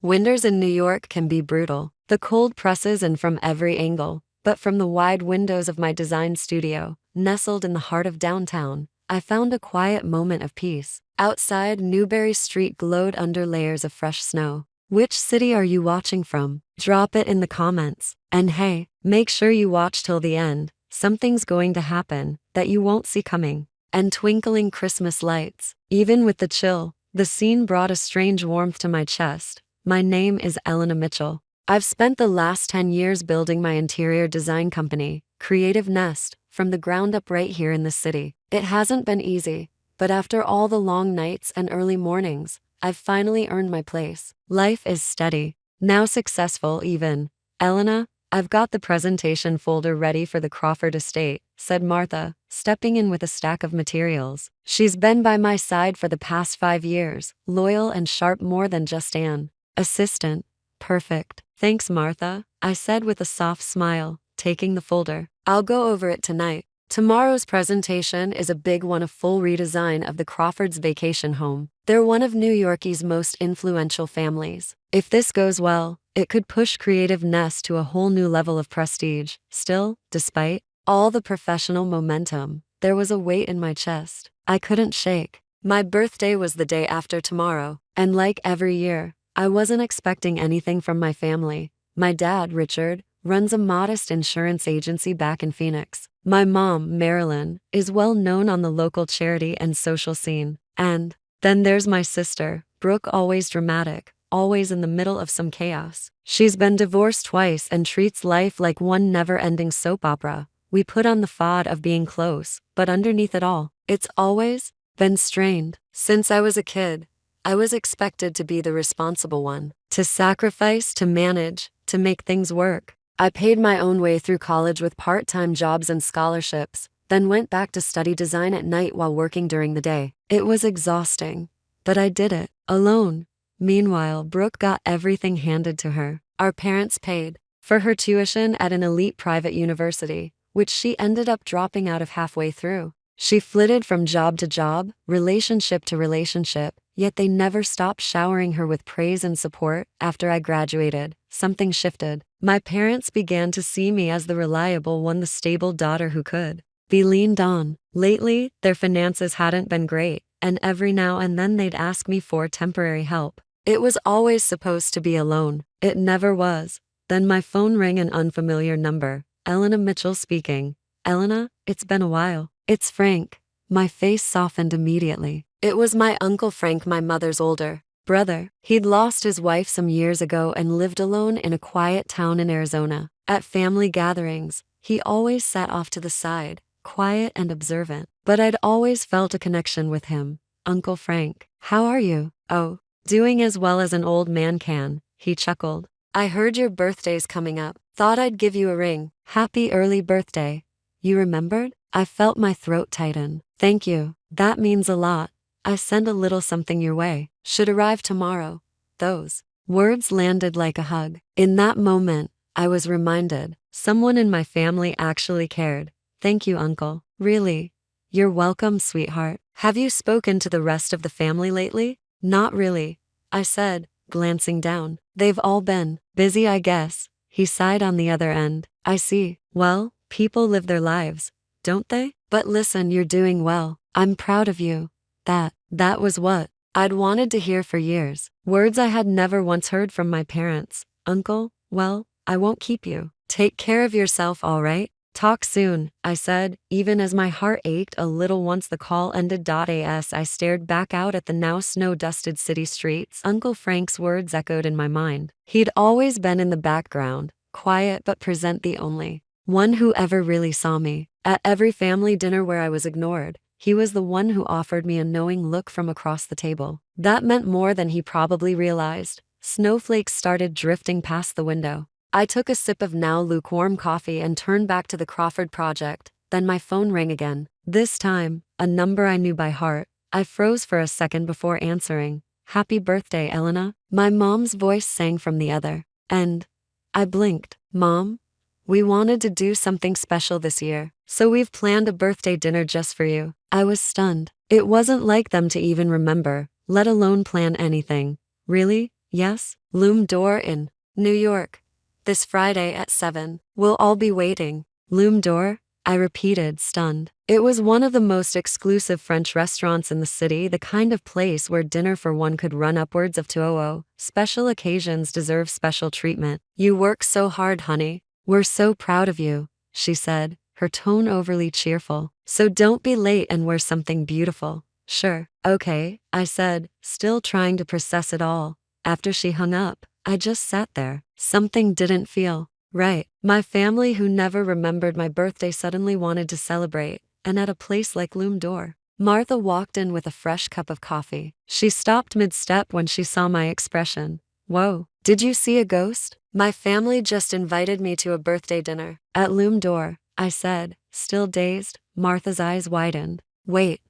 Winters in New York can be brutal. The cold presses in from every angle, but from the wide windows of my design studio, nestled in the heart of downtown, I found a quiet moment of peace. Outside, Newberry Street glowed under layers of fresh snow. Which city are you watching from? Drop it in the comments. And hey, make sure you watch till the end. Something's going to happen that you won't see coming. And twinkling Christmas lights. Even with the chill, the scene brought a strange warmth to my chest. My name is Elena Mitchell. I've spent the last 10 years building my interior design company, Creative Nest, from the ground up right here in the city. It hasn't been easy, but after all the long nights and early mornings, I've finally earned my place. Life is steady, now successful even. Elena, I've got the presentation folder ready for the Crawford estate, said Martha, stepping in with a stack of materials. She's been by my side for the past 5 years, loyal and sharp more than just an assistant. Perfect. Thanks, Martha, I said with a soft smile, taking the folder. I'll go over it tonight. Tomorrow's presentation is a big one, a full redesign of the Crawfords' vacation home. They're one of New York's most influential families. If this goes well, it could push Creative Nest to a whole new level of prestige. Still, despite all the professional momentum, there was a weight in my chest I couldn't shake. My birthday was the day after tomorrow, and like every year, I wasn't expecting anything from my family. My dad, Richard, runs a modest insurance agency back in Phoenix. My mom, Marilyn, is well known on the local charity and social scene. And then there's my sister, Brooke, always dramatic, always in the middle of some chaos. She's been divorced twice and treats life like one never-ending soap opera. We put on the facade of being close, but underneath it all, it's always been strained. Since I was a kid, I was expected to be the responsible one, to sacrifice, to manage, to make things work. I paid my own way through college with part-time jobs and scholarships, then went back to study design at night while working during the day. It was exhausting, but I did it alone. Meanwhile, Brooke got everything handed to her. Our parents paid for her tuition at an elite private university, which she ended up dropping out of halfway through. She flitted from job to job, relationship to relationship, yet they never stopped showering her with praise and support. After I graduated, something shifted. My parents began to see me as the reliable one, the stable daughter who could be leaned on. Lately, their finances hadn't been great, and every now and then they'd ask me for temporary help. It was always supposed to be a loan. It never was. Then my phone rang, an unfamiliar number. Elena Mitchell speaking. Elena, it's been a while. It's Frank. My face softened immediately. It was my Uncle Frank, my mother's older brother. He'd lost his wife some years ago and lived alone in a quiet town in Arizona. At family gatherings, he always sat off to the side, quiet and observant. But I'd always felt a connection with him. Uncle Frank, how are you? Oh, doing as well as an old man can, he chuckled. I heard your birthday's coming up. Thought I'd give you a ring. Happy early birthday. You remembered? I felt my throat tighten. Thank you. That means a lot. I send a little something your way. Should arrive tomorrow. Those words landed like a hug. In that moment, I was reminded someone in my family actually cared. Thank you, Uncle. Really? You're welcome, sweetheart. Have you spoken to the rest of the family lately? Not really, I said, glancing down. They've all been busy, I guess. He sighed on the other end. I see. Well, people live their lives, don't they? But listen, you're doing well. I'm proud of you. That was what I'd wanted to hear for years. Words I had never once heard from my parents. Uncle, well, I won't keep you. Take care of yourself, all right? Talk soon, I said, even as my heart ached a little once the call ended. As I stared back out at the now snow-dusted city streets, Uncle Frank's words echoed in my mind. He'd always been in the background, quiet but present, the only one who ever really saw me. At every family dinner where I was ignored, he was the one who offered me a knowing look from across the table. That meant more than he probably realized. Snowflakes started drifting past the window. I took a sip of now lukewarm coffee and turned back to the Crawford project. Then my phone rang again. This time, a number I knew by heart. I froze for a second before answering. Happy birthday, Elena. My mom's voice sang from the other. And I blinked. Mom? We wanted to do something special this year, so we've planned a birthday dinner just for you. I was stunned. It wasn't like them to even remember, let alone plan anything. Really? Yes, Loom Door in New York. This Friday at 7. We'll all be waiting. Loom Door? I repeated, stunned. It was one of the most exclusive French restaurants in the city, the kind of place where dinner for one could run upwards of 200. Special occasions deserve special treatment. You work so hard, honey. We're so proud of you, she said, her tone overly cheerful. So don't be late and wear something beautiful. Sure. Okay, I said, still trying to process it all. After she hung up, I just sat there. Something didn't feel right. My family, who never remembered my birthday, suddenly wanted to celebrate, and at a place like Loom Door. Martha walked in with a fresh cup of coffee. She stopped mid-step when she saw my expression. Whoa, did you see a ghost? My family just invited me to a birthday dinner at Loom Door, I said, still dazed. Martha's eyes widened. Wait,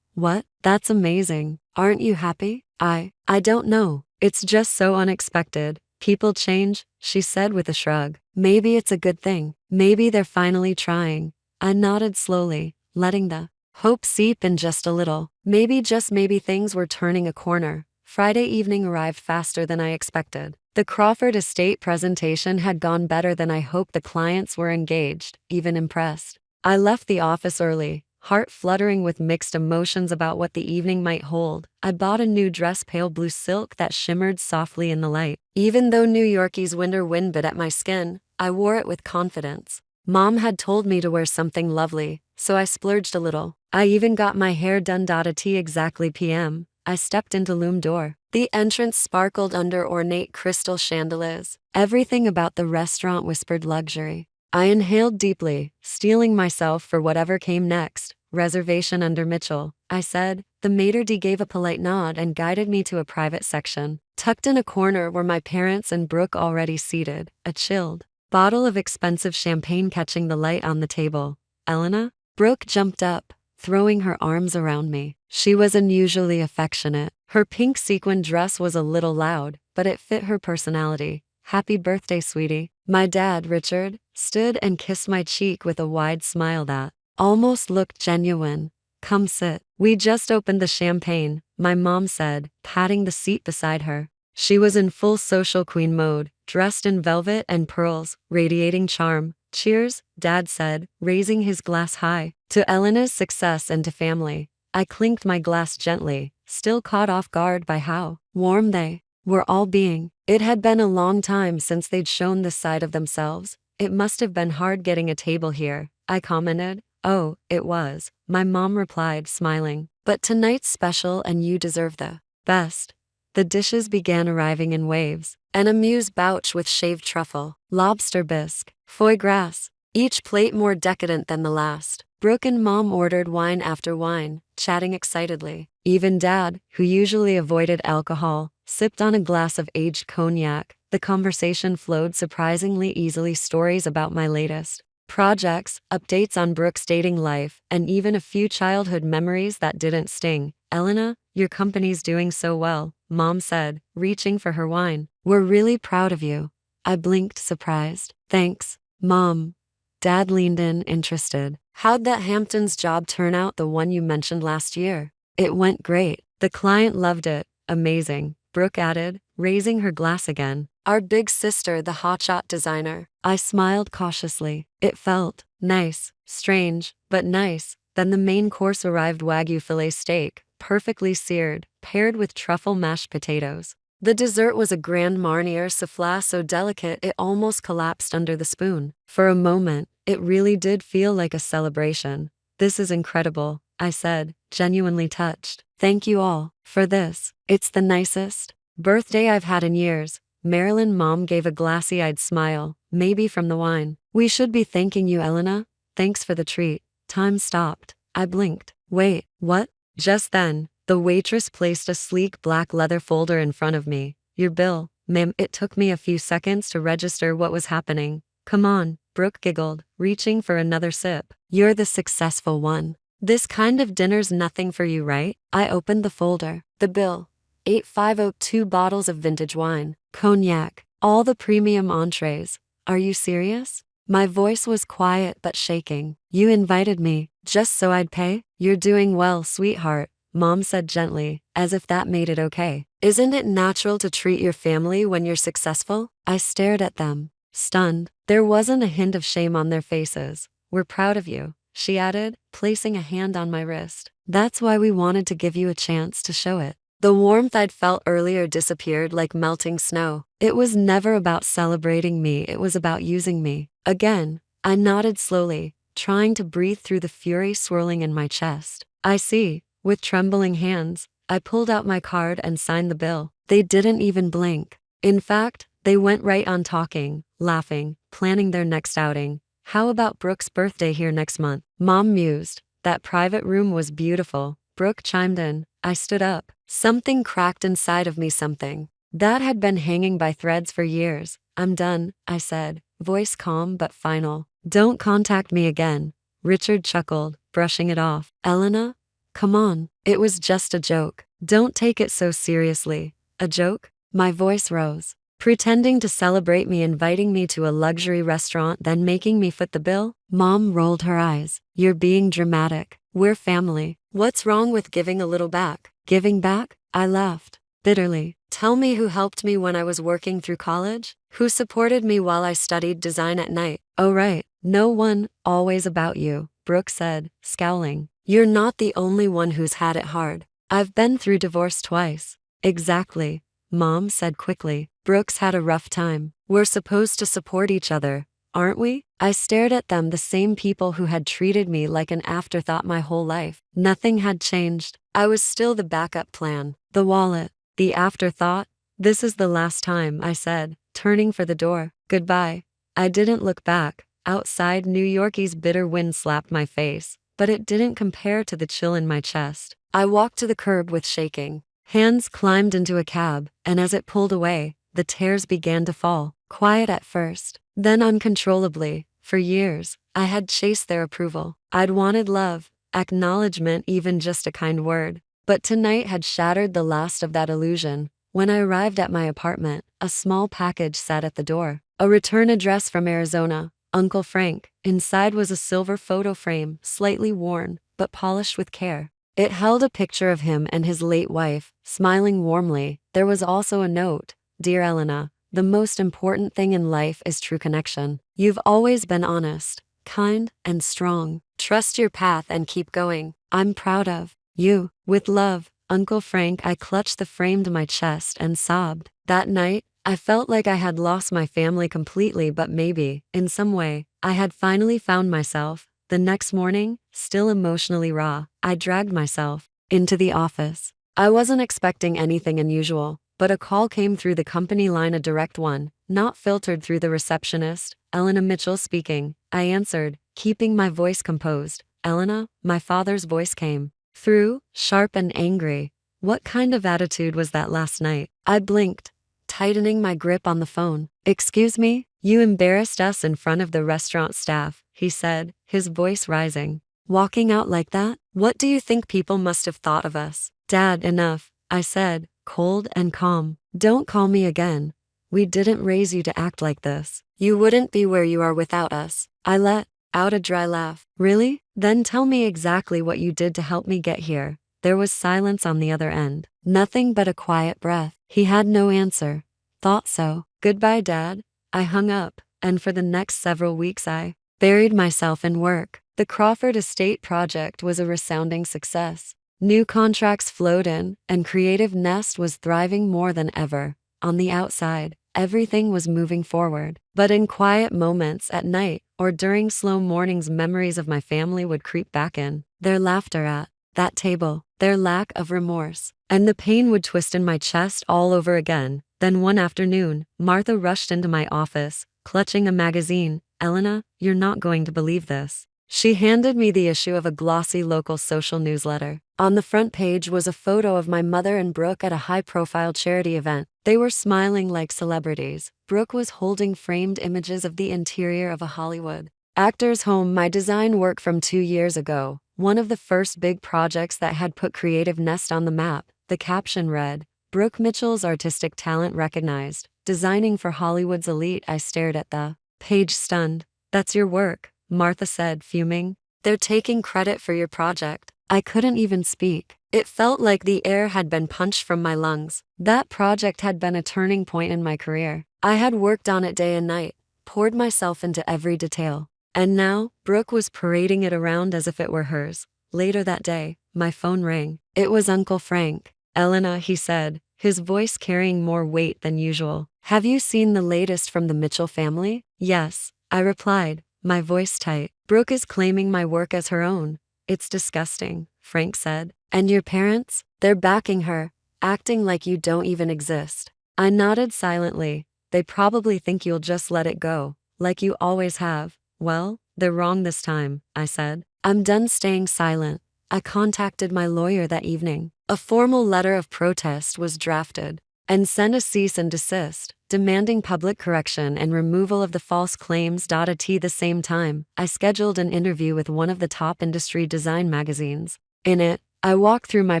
what? That's amazing. Aren't you happy? I don't know. It's just so unexpected. People change, she said with a shrug. Maybe it's a good thing. Maybe they're finally trying. I nodded slowly, letting the hope seep in just a little. Maybe, just maybe, things were turning a corner. Friday evening arrived faster than I expected. The Crawford Estate presentation had gone better than I hoped. The clients were engaged, even impressed. I left the office early, heart fluttering with mixed emotions about what the evening might hold. I bought a new dress, pale blue silk that shimmered softly in the light. Even though New Yorkie's winter wind bit at my skin, I wore it with confidence. Mom had told me to wear something lovely, so I splurged a little. I even got my hair done. At exactly p.m., I stepped into Loom Door. The entrance sparkled under ornate crystal chandeliers. Everything about the restaurant whispered luxury. I inhaled deeply, steeling myself for whatever came next. Reservation under Mitchell, I said. The maitre d' gave a polite nod and guided me to a private section. Tucked in a corner were my parents and Brooke, already seated, a chilled bottle of expensive champagne catching the light on the table. Elena? Brooke jumped up, throwing her arms around me. She was unusually affectionate. Her pink sequin dress was a little loud, but it fit her personality. Happy birthday, sweetie. My dad, Richard, stood and kissed my cheek with a wide smile that almost looked genuine. Come sit. We just opened the champagne, my mom said, patting the seat beside her. She was in full social queen mode, dressed in velvet and pearls, radiating charm. Cheers, Dad said, raising his glass high. To Elena's success and to family. I clinked my glass gently, still caught off guard by how warm they were all being. It had been a long time since they'd shown this side of themselves. It must have been hard getting a table here, I commented. Oh, it was, my mom replied, smiling. But tonight's special and you deserve the best. The dishes began arriving in waves. An amuse-bouche with shaved truffle, lobster bisque, foie gras, each plate more decadent than the last. Brooke and Mom ordered wine after wine, chatting excitedly. Even Dad, who usually avoided alcohol, sipped on a glass of aged cognac. The conversation flowed surprisingly easily, stories about my latest projects, updates on Brooke's dating life, and even a few childhood memories that didn't sting. Elena, your company's doing so well, Mom said, reaching for her wine. We're really proud of you. I blinked, surprised. Thanks, Mom. Dad leaned in, interested. How'd that Hamptons job turn out, the one you mentioned last year? It went great. The client loved it. Amazing, Brooke added, raising her glass again. Our big sister, the hotshot designer. I smiled cautiously. It felt nice, strange, but nice. Then the main course arrived, Wagyu filet steak, perfectly seared, paired with truffle mashed potatoes. The dessert was a Grand Marnier soufflé so delicate it almost collapsed under the spoon. For a moment, it really did feel like a celebration. This is incredible, I said, genuinely touched. Thank you all for this. It's the nicest birthday I've had in years. Marilyn, Mom gave a glassy-eyed smile, maybe from the wine. We should be thanking you, Elena. Thanks for the treat. Time stopped. I blinked. Wait, what? Just then, the waitress placed a sleek black leather folder in front of me. Your bill, ma'am. It took me a few seconds to register what was happening. Come on, Brooke giggled, reaching for another sip. You're the successful one. This kind of dinner's nothing for you, right? I opened the folder. The bill. 8502 bottles of vintage wine, cognac, all the premium entrees. Are you serious? My voice was quiet but shaking. You invited me, just so I'd pay? You're doing well, sweetheart, Mom said gently, as if that made it okay. Isn't it natural to treat your family when you're successful? I stared at them, stunned. There wasn't a hint of shame on their faces. We're proud of you, she added, placing a hand on my wrist. That's why we wanted to give you a chance to show it. The warmth I'd felt earlier disappeared like melting snow. It was never about celebrating me, it was about using me. Again, I nodded slowly, trying to breathe through the fury swirling in my chest. I see. With trembling hands, I pulled out my card and signed the bill. They didn't even blink. In fact, they went right on talking, laughing, planning their next outing. How about Brooke's birthday here next month? Mom mused. That private room was beautiful. Brooke chimed in. I stood up. Something cracked inside of me, something that had been hanging by threads for years. I'm done, I said, voice calm but final. Don't contact me again. Richard chuckled, brushing it off. Elena? Come on, it was just a joke. Don't take it so seriously. A joke? My voice rose. Pretending to celebrate me inviting me to a luxury restaurant then making me foot the bill? Mom rolled her eyes. You're being dramatic. We're family. What's wrong with giving a little back? Giving back? I laughed. Bitterly. Tell me who helped me when I was working through college? Who supported me while I studied design at night? Oh right, no one, always about you, Brooke said, scowling. You're not the only one who's had it hard. I've been through divorce twice. Exactly, Mom said quickly. Brooke's had a rough time. We're supposed to support each other, aren't we? I stared at them, the same people who had treated me like an afterthought my whole life. Nothing had changed. I was still the backup plan. The wallet. The afterthought. This is the last time, I said, turning for the door. Goodbye. I didn't look back. Outside, New Yorkie's bitter wind slapped my face, but it didn't compare to the chill in my chest. I walked to the curb with shaking hands, climbed into a cab, and as it pulled away, the tears began to fall. Quiet at first, then uncontrollably. For years, I had chased their approval. I'd wanted love, acknowledgement, even just a kind word. But tonight had shattered the last of that illusion. When I arrived at my apartment, a small package sat at the door. A return address from Arizona, Uncle Frank. Inside was a silver photo frame, slightly worn, but polished with care. It held a picture of him and his late wife, smiling warmly. There was also a note. Dear Elena, the most important thing in life is true connection. You've always been honest, kind, and strong. Trust your path and keep going. I'm proud of you. With love, Uncle Frank. I clutched the frame to my chest and sobbed. That night, I felt like I had lost my family completely, but maybe, in some way, I had finally found myself. The next morning, still emotionally raw, I dragged myself into the office. I wasn't expecting anything unusual, but a call came through the company line, a direct one, not filtered through the receptionist. Elena Mitchell speaking. I answered, keeping my voice composed. Elena, my father's voice came through, sharp and angry. What kind of attitude was that last night? I blinked, tightening my grip on the phone. Excuse me? You embarrassed us in front of the restaurant staff, he said, his voice rising. Walking out like that? What do you think people must have thought of us? Dad, enough, I said, cold and calm. Don't call me again. We didn't raise you to act like this. You wouldn't be where you are without us. I let out a dry laugh. Really? Then tell me exactly what you did to help me get here. There was silence on the other end. Nothing but a quiet breath. He had no answer. Thought so. Goodbye, Dad. I hung up, and for the next several weeks I buried myself in work. The Crawford Estate project was a resounding success. New contracts flowed in, and Creative Nest was thriving more than ever. On the outside, everything was moving forward. But in quiet moments at night or during slow mornings, memories of my family would creep back in. Their laughter at that table, their lack of remorse, and the pain would twist in my chest all over again. Then one afternoon, Martha rushed into my office, clutching a magazine. Elena, you're not going to believe this. She handed me the issue of a glossy local social newsletter. On the front page was a photo of my mother and Brooke at a high-profile charity event. They were smiling like celebrities. Brooke was holding framed images of the interior of a Hollywood actor's home, my design work from 2 years ago, one of the first big projects that had put Creative Nest on the map. The caption read, Brooke Mitchell's artistic talent recognized, designing for Hollywood's elite. I stared at the page stunned. That's your work, Martha said, fuming. They're taking credit for your project. I couldn't even speak. It felt like the air had been punched from my lungs. That project had been a turning point in my career. I had worked on it day and night, poured myself into every detail. And now, Brooke was parading it around as if it were hers. Later that day, my phone rang. It was Uncle Frank. "Elena," he said, his voice carrying more weight than usual. "Have you seen the latest from the Mitchell family?" "Yes," I replied, my voice tight. "Brooke is claiming my work as her own." "It's disgusting," Frank said. "And your parents? They're backing her, acting like you don't even exist." I nodded silently. "They probably think you'll just let it go, like you always have." "Well, they're wrong this time," I said. "I'm done staying silent." I contacted my lawyer that evening. A formal letter of protest was drafted and sent a cease and desist, demanding public correction and removal of the false claims. At the same time, I scheduled an interview with one of the top industry design magazines. In it, I walked through my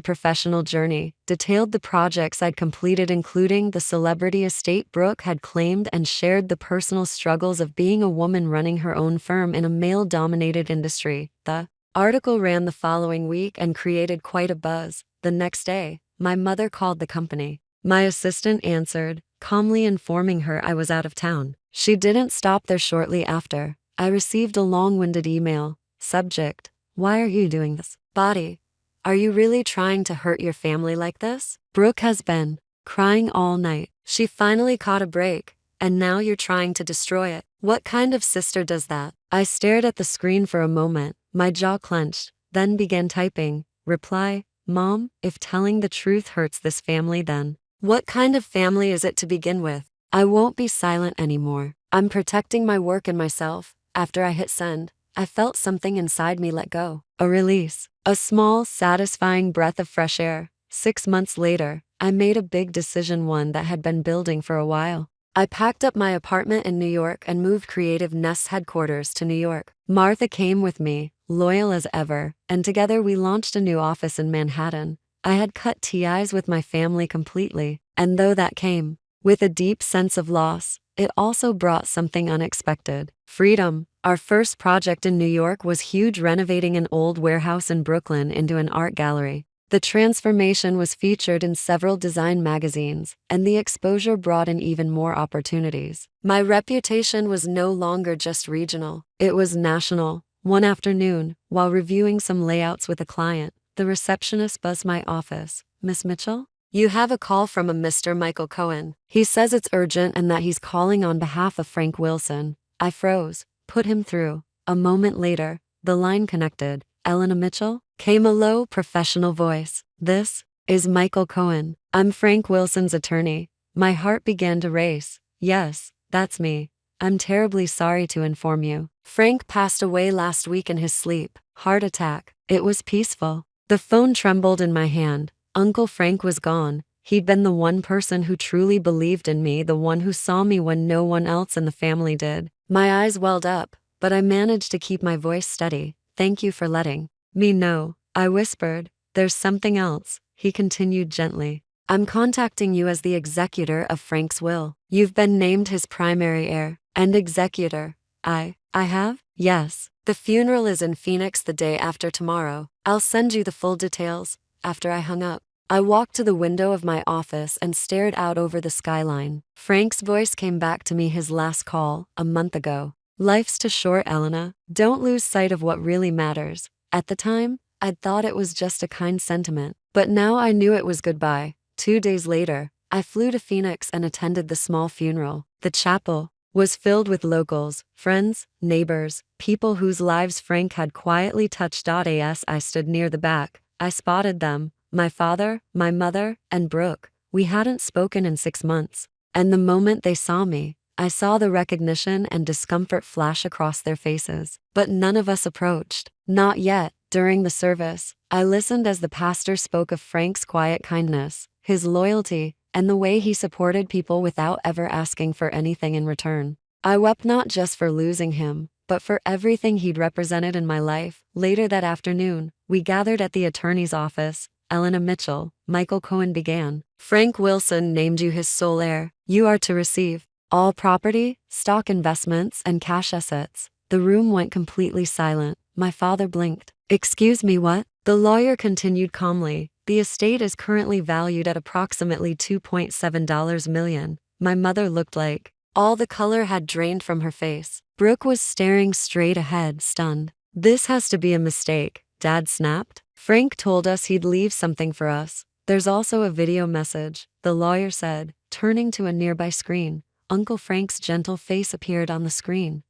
professional journey, detailed the projects I'd completed, including the celebrity estate Brooke had claimed, and shared the personal struggles of being a woman running her own firm in a male-dominated industry. The article ran the following week and created quite a buzz. The next day, my mother called the company. My assistant answered, calmly informing her I was out of town. She didn't stop there. Shortly after, I received a long-winded email. Subject: "Why are you doing this?" Body: "Are you really trying to hurt your family like this? Brooke has been crying all night. She finally caught a break, and now you're trying to destroy it. What kind of sister does that?" I stared at the screen for a moment, my jaw clenched, then began typing. Reply: "Mom, if telling the truth hurts this family, then what kind of family is it to begin with?" I won't be silent anymore. I'm protecting my work and myself. After I hit send, I felt something inside me let go. A release. A small, satisfying breath of fresh air. 6 months later, I made a big decision, one that had been building for a while. I packed up my apartment in New York and moved Creative Nest's headquarters to New York. Martha came with me, loyal as ever, and together we launched a new office in Manhattan. I had cut ties with my family completely, and though that came with a deep sense of loss, it also brought something unexpected: freedom. Our first project in New York was huge, renovating an old warehouse in Brooklyn into an art gallery. The transformation was featured in several design magazines, and the exposure brought in even more opportunities. My reputation was no longer just regional, it was national. One afternoon, while reviewing some layouts with a client, the receptionist buzzed my office. "Miss Mitchell? You have a call from a Mr. Michael Cohen. He says it's urgent and that he's calling on behalf of Frank Wilson." I froze. Put him through. A moment later, the line connected. "Elena Mitchell?" came a low, professional voice. "This is Michael Cohen. I'm Frank Wilson's attorney." My heart began to race. "Yes, that's me. I'm terribly sorry to inform you. Frank passed away last week in his sleep. Heart attack." It was peaceful. The phone trembled in my hand. Uncle Frank was gone. He'd been the one person who truly believed in me, the one who saw me when no one else in the family did. My eyes welled up, but I managed to keep my voice steady. "Thank you for letting me know," I whispered. "There's something else," he continued gently. "I'm contacting you as the executor of Frank's will. You've been named his primary heir and executor." I have? "Yes. The funeral is in Phoenix the day after tomorrow. I'll send you the full details." After I hung up, I walked to the window of my office and stared out over the skyline. Frank's voice came back to me, his last call, a month ago. "Life's too short, Elena. Don't lose sight of what really matters." At the time, I'd thought it was just a kind sentiment, but now I knew it was goodbye. 2 days later, I flew to Phoenix and attended the small funeral. The chapel was filled with locals, friends, neighbors, people whose lives Frank had quietly touched. As I stood near the back, I spotted them: my father, my mother, and Brooke. We hadn't spoken in 6 months, and the moment they saw me, I saw the recognition and discomfort flash across their faces. But none of us approached. Not yet. During the service, I listened as the pastor spoke of Frank's quiet kindness, his loyalty, and the way he supported people without ever asking for anything in return. I wept not just for losing him, but for everything he'd represented in my life. Later that afternoon, we gathered at the attorney's office. "Elena Mitchell," Michael Cohen began, "Frank Wilson named you his sole heir. You are to receive all property, stock investments, and cash assets." The room went completely silent. My father blinked. "Excuse me, what?" The lawyer continued calmly. The estate is currently valued at approximately $2.7 million. My mother looked like all the color had drained from her face. Brooke was staring straight ahead, stunned. This has to be a mistake, Dad snapped. Frank told us he'd leave something for us. There's also a video message, the lawyer said, turning to a nearby screen. Uncle Frank's gentle face appeared on the screen.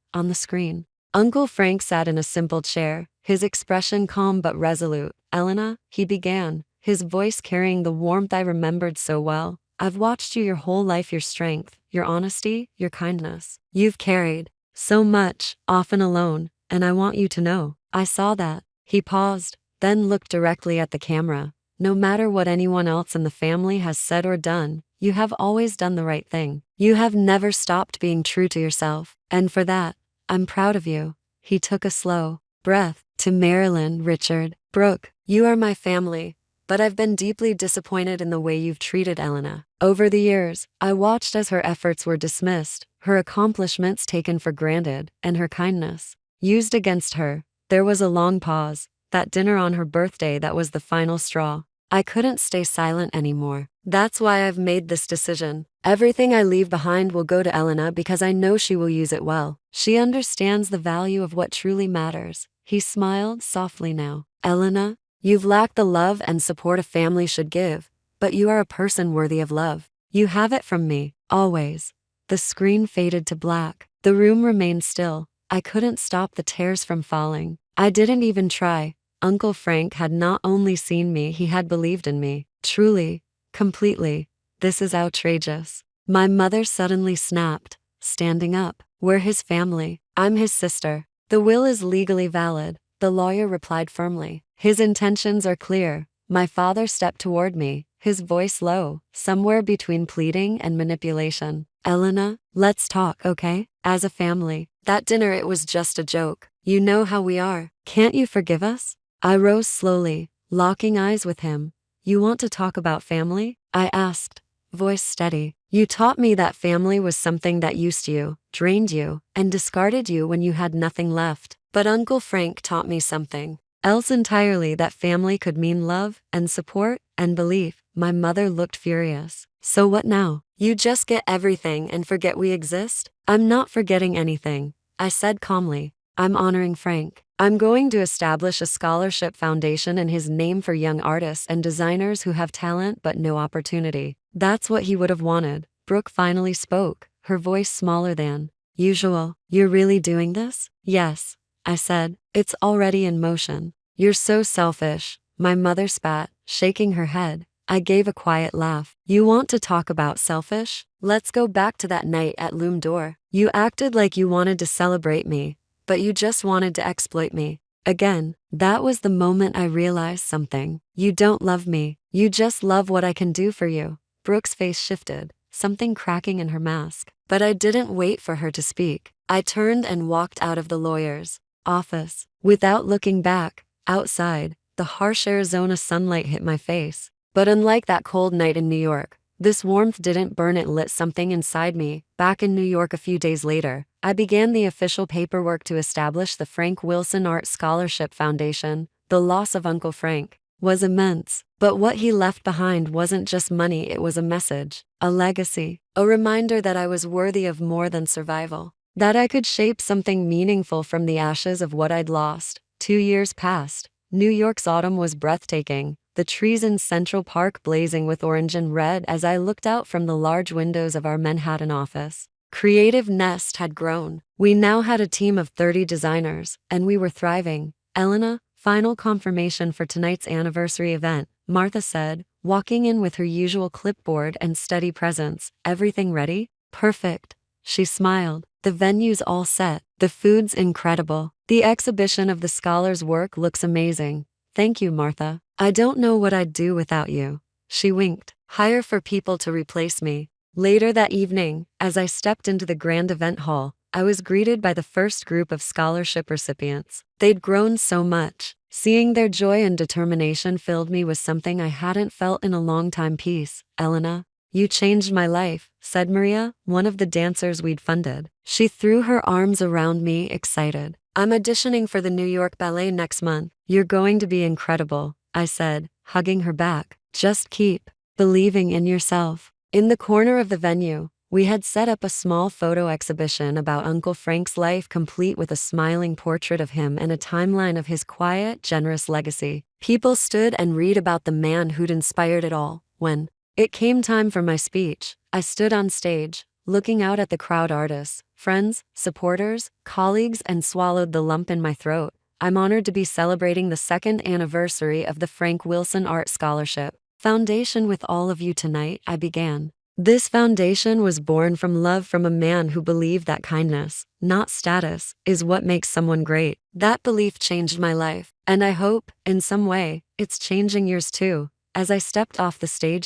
Uncle Frank sat in a simple chair, his expression calm but resolute. Elena, he began, his voice carrying the warmth I remembered so well. I've watched you your whole life, your strength, your honesty, your kindness. You've carried so much, often alone, and I want you to know, I saw that. He paused, then looked directly at the camera. No matter what anyone else in the family has said or done, you have always done the right thing. You have never stopped being true to yourself, and for that, I'm proud of you. He took a slow breath. To Marilyn, Richard, Brooke, you are my family, but I've been deeply disappointed in the way you've treated Elena. Over the years, I watched as her efforts were dismissed, her accomplishments taken for granted, and her kindness used against her. There was a long pause. That dinner on her birthday, that was the final straw. I couldn't stay silent anymore. That's why I've made this decision. Everything I leave behind will go to Elena because I know she will use it well. She understands the value of what truly matters. He smiled softly now. Elena, you've lacked the love and support a family should give, but you are a person worthy of love. You have it from me, always. The screen faded to black. The room remained still. I couldn't stop the tears from falling. I didn't even try. Uncle Frank had not only seen me, he had believed in me. Truly, completely. This is outrageous. My mother suddenly snapped, standing up. We're his family. I'm his sister. The will is legally valid, the lawyer replied firmly. His intentions are clear. My father stepped toward me, his voice low, somewhere between pleading and manipulation. Elena, let's talk, okay? As a family. That dinner, it was just a joke. You know how we are. Can't you forgive us? I rose slowly, locking eyes with him. You want to talk about family? I asked, voice steady. You taught me that family was something that used you, drained you, and discarded you when you had nothing left. But Uncle Frank taught me something else entirely, that family could mean love and support and belief. My mother looked furious. So what now? You just get everything and forget we exist? I'm not forgetting anything, I said calmly. I'm honoring Frank. I'm going to establish a scholarship foundation in his name for young artists and designers who have talent but no opportunity. That's what he would have wanted. Brooke finally spoke, her voice smaller than usual. You're really doing this? Yes, I said. It's already in motion. You're so selfish. My mother spat, shaking her head. I gave a quiet laugh. You want to talk about selfish? Let's go back to that night at Loom Door. You acted like you wanted to celebrate me, but you just wanted to exploit me. Again, that was the moment I realized something. You don't love me. You just love what I can do for you. Brooke's face shifted, something cracking in her mask. But I didn't wait for her to speak. I turned and walked out of the lawyer's office. Without looking back, outside, the harsh Arizona sunlight hit my face. But unlike that cold night in New York, this warmth didn't burn, it lit something inside me. Back in New York a few days later, I began the official paperwork to establish the Frank Wilson Art Scholarship Foundation. The loss of Uncle Frank was immense, but what he left behind wasn't just money, it was a message, a legacy, a reminder that I was worthy of more than survival, that I could shape something meaningful from the ashes of what I'd lost. 2 years passed. New York's autumn was breathtaking, the trees in Central Park blazing with orange and red as I looked out from the large windows of our Manhattan office. Creative Nest had grown. We now had a team of 30 designers, and we were thriving. Elena, final confirmation for tonight's anniversary event, Martha said, walking in with her usual clipboard and steady presence. Everything ready? Perfect. She smiled. The venue's all set. The food's incredible. The exhibition of the scholars' work looks amazing. Thank you, Martha. I don't know what I'd do without you. She winked. Hire for people to replace me. Later that evening, as I stepped into the grand event hall, I was greeted by the first group of scholarship recipients. They'd grown so much. Seeing their joy and determination filled me with something I hadn't felt in a long time. Peace. Elena, you changed my life, said Maria, one of the dancers we'd funded. She threw her arms around me, excited. I'm auditioning for the New York Ballet next month. You're going to be incredible, I said, hugging her back. Just keep believing in yourself. In the corner of the venue, we had set up a small photo exhibition about Uncle Frank's life, complete with a smiling portrait of him and a timeline of his quiet, generous legacy. People stood and read about the man who'd inspired it all. When it came time for my speech, I stood on stage, looking out at the crowd, artists, friends, supporters, colleagues, and swallowed the lump in my throat. I'm honored to be celebrating the second anniversary of the Frank Wilson Art Scholarship Foundation with all of you tonight, I began. This foundation was born from love from a man who believed that kindness, not status, is what makes someone great. That belief changed my life, and I hope, in some way, it's changing yours too. As I stepped off the stage,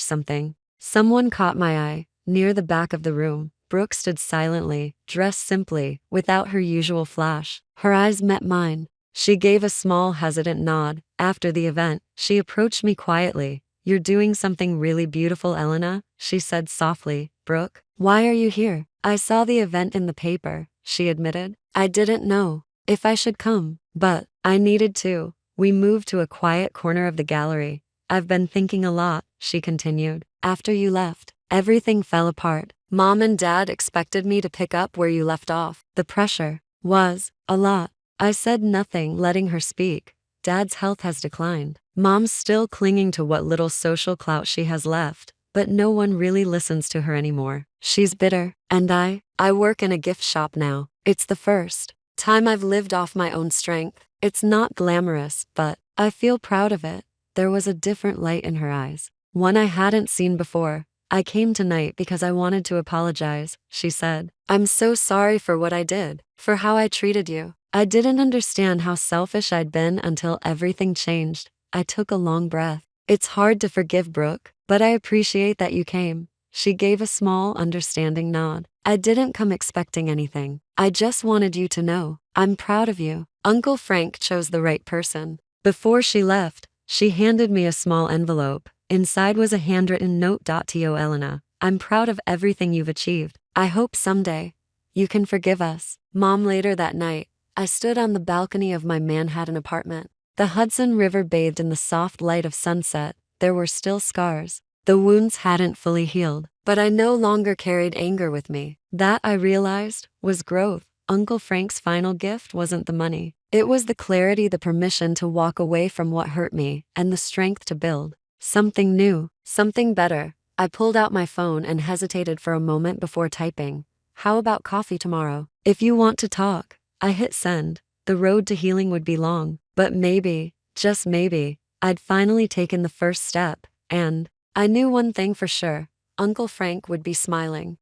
someone caught my eye. Near the back of the room, Brooke stood silently, dressed simply, without her usual flash. Her eyes met mine. She gave a small, hesitant nod. After the event, she approached me quietly. "You're doing something really beautiful, Elena," she said softly. "Brooke, why are you here?" "I saw the event in the paper," she admitted. "I didn't know if I should come, but I needed to." We moved to a quiet corner of the gallery. "I've been thinking a lot," she continued. "After you left, everything fell apart. Mom and Dad expected me to pick up where you left off. The pressure was a lot." I said nothing, letting her speak. "Dad's health has declined. Mom's still clinging to what little social clout she has left, but no one really listens to her anymore. She's bitter. And I work in a gift shop now. It's the first time I've lived off my own strength. It's not glamorous, but I feel proud of it." There was a different light in her eyes, one I hadn't seen before. "I came tonight because I wanted to apologize," she said. "I'm so sorry for what I did, for how I treated you. I didn't understand how selfish I'd been until everything changed." I took a long breath. "It's hard to forgive, Brooke, but I appreciate that you came." She gave a small, understanding nod. "I didn't come expecting anything. I just wanted you to know I'm proud of you. Uncle Frank chose the right person." Before she left, she handed me a small envelope. Inside was a handwritten note. "To Elena, I'm proud of everything you've achieved. I hope someday you can forgive us." Mom. Later that night, I stood on the balcony of my Manhattan apartment. The Hudson River bathed in the soft light of sunset. There were still scars. The wounds hadn't fully healed, but I no longer carried anger with me. That, I realized, was growth. Uncle Frank's final gift wasn't the money. It was the clarity, the permission to walk away from what hurt me, and the strength to build something new, something better. I pulled out my phone and hesitated for a moment before typing. "How about coffee tomorrow? If you want to talk." I hit send. The road to healing would be long, but maybe, just maybe, I'd finally taken the first step, and I knew one thing for sure: Uncle Frank would be smiling.